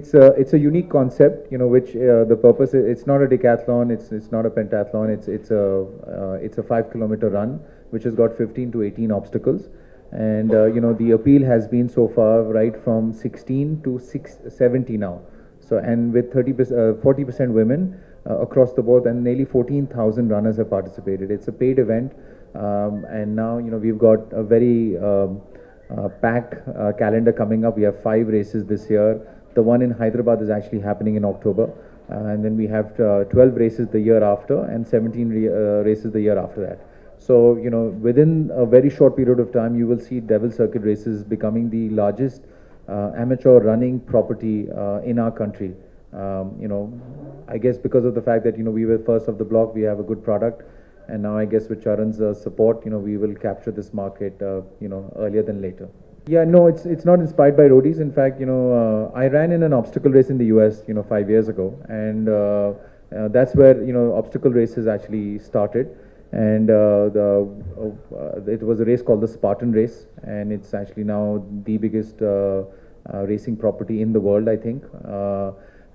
it's a unique concept, which the purpose is, it's not a decathlon, it's not a pentathlon, it's a 5 kilometer run, which has got 15 to 18 obstacles, and the appeal has been so far right from 16 to 70 now. So, and with 40% women across the board, and nearly 14,000 runners have participated. It's a paid event, and now we've got a very packed calendar coming up. We have 5 races this year. The one in Hyderabad is actually happening in October, and then we have 12 races the year after, and 17 races the year after that. So, within a very short period of time, you will see Devil Circuit races becoming the largest amateur running property in our country. I guess because of the fact that, we were first of the block, we have a good product. And now I guess with Charan's support, we will capture this market, earlier than later. Yeah, no, it's not inspired by roadies. In fact, I ran in an obstacle race in the US, 5 years ago. And that's where, obstacle races actually started. And it was a race called the Spartan Race. And it's actually now the biggest racing property in the world, I think.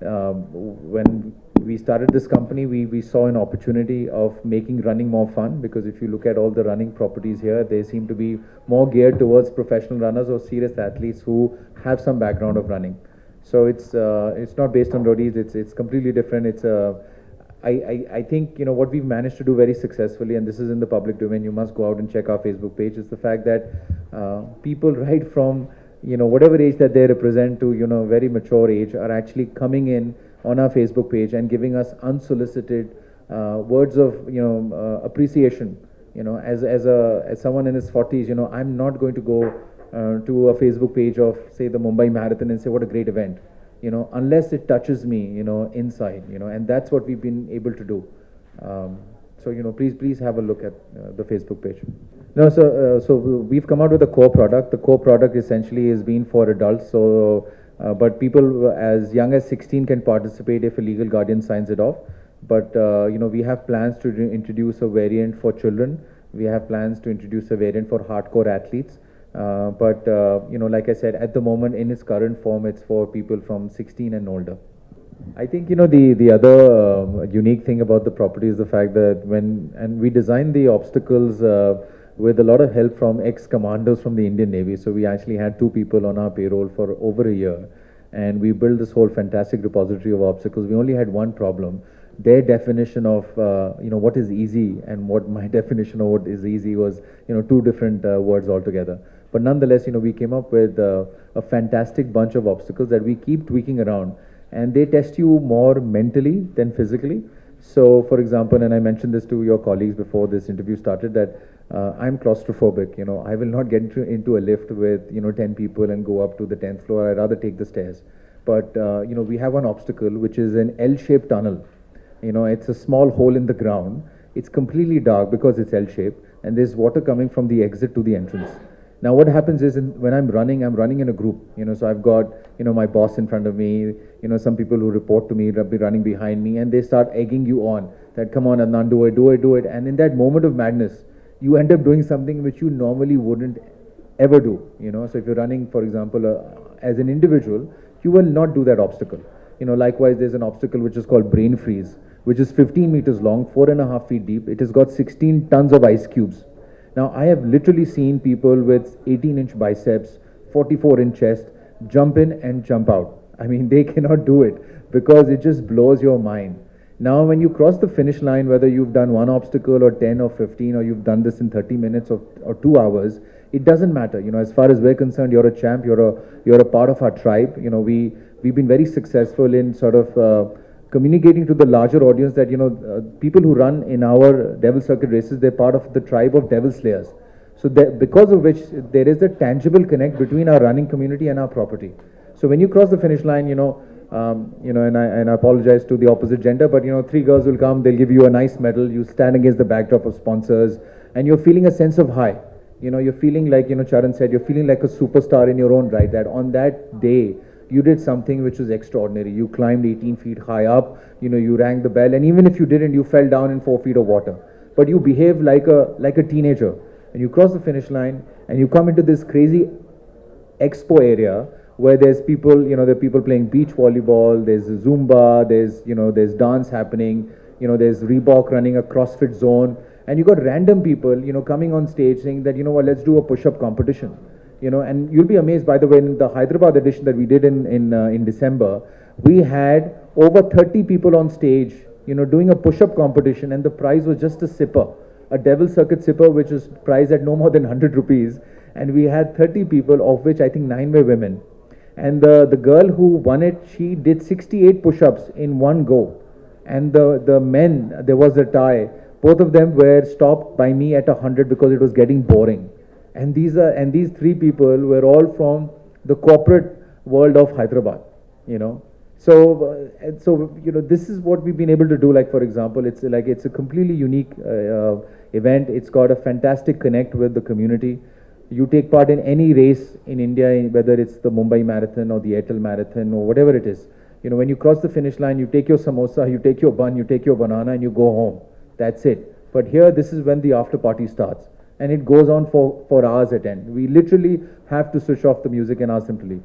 When we started this company, we saw an opportunity of making running more fun, because if you look at all the running properties here, they seem to be more geared towards professional runners or serious athletes who have some background of running. So it's not based on roadies. It's completely different. I think what we've managed to do very successfully, and this is in the public domain. You must go out and check our Facebook page. Is the fact that people right from whatever age that they represent to very mature age are actually coming in on our Facebook page and giving us unsolicited words of appreciation. As someone in his 40s, I'm not going to go to a Facebook page of, say, the Mumbai Marathon and say what a great event, unless it touches me inside, and that's what we've been able to do. So please have a look at the Facebook page. No, so we've come out with a core product. The core product essentially is being for adults. So, but people as young as 16 can participate if a legal guardian signs it off. But we have plans to introduce a variant for children. We have plans to introduce a variant for hardcore athletes. But like I said, at the moment in its current form, it's for people from 16 and older. I think the other unique thing about the property is the fact that we designed the obstacles with a lot of help from ex-commandos from the Indian Navy. So we actually had 2 people on our payroll for over a year, and we built this whole fantastic repository of obstacles. We only had one problem. Their definition of what is easy and what my definition of what is easy was 2 different words altogether. But nonetheless, we came up with a fantastic bunch of obstacles that we keep tweaking around, and they test you more mentally than physically. So, for example, and I mentioned this to your colleagues before this interview started, that I'm claustrophobic. I will not get into a lift with 10 people and go up to the 10th floor. I'd rather take the stairs. But we have one obstacle which is an L-shaped tunnel. It's a small hole in the ground. It's completely dark because it's L-shaped, and there's water coming from the exit to the entrance. Now, what happens is when I'm running in a group. So I've got my boss in front of me. Some people who report to me be running behind me, and they start egging you on that, come on, Adnan, do it. And in that moment of madness, you end up doing something which you normally wouldn't ever do. So if you're running, for example, as an individual, you will not do that obstacle. Likewise, there's an obstacle which is called Brain Freeze, which is 15 meters long, 4.5 feet deep. It has got 16 tons of ice cubes. Now, I have literally seen people with 18-inch biceps, 44-inch chest, jump in and jump out. I mean, they cannot do it because it just blows your mind. Now, when you cross the finish line, whether you've done one obstacle or 10 or 15, or you've done this in 30 minutes or 2 hours, it doesn't matter. As far as we're concerned, you're a champ. You're a part of our tribe. We've been very successful in sort of communicating to the larger audience that people who run in our Devil Circuit races, they're part of the tribe of Devil Slayers. So because of which there is a tangible connect between our running community and our property. So when you cross the finish line, and I apologize to the opposite gender, but 3 girls will come, they'll give you a nice medal, you stand against the backdrop of sponsors, and you're feeling a sense of high. You're feeling like, Charan said, you're feeling like a superstar in your own right, that on that day, you did something which was extraordinary. You climbed 18 feet high up, you rang the bell, and even if you didn't, you fell down in 4 feet of water. But you behaved like a teenager, and you cross the finish line, and you come into this crazy expo area where there's people, there are people playing beach volleyball, there's Zumba, there's dance happening, there's Reebok running a CrossFit zone, and you got random people, coming on stage saying that, let's do a push-up competition, and you'll be amazed, by the way, in the Hyderabad edition that we did in December, we had over 30 people on stage, doing a push-up competition, and the prize was just a sipper, a Devil Circuit sipper, which was priced at no more than 100 rupees, and we had 30 people, of which I think 9 were women. And the girl who won it, she did 68 push-ups in one go. And the men, there was a tie. Both of them were stopped by me at 100 because it was getting boring. And these three people were all from the corporate world of Hyderabad, So this is what we've been able to do. Like, for example, it's a completely unique event. It's got a fantastic connect with the community. You take part in any race in India, whether it's the Mumbai Marathon or the Airtel Marathon or whatever it is. When you cross the finish line, you take your samosa, you take your bun, you take your banana, and you go home. That's it. But here, this is when the after party starts. And it goes on for hours at end. We literally have to switch off the music and ask them to leave.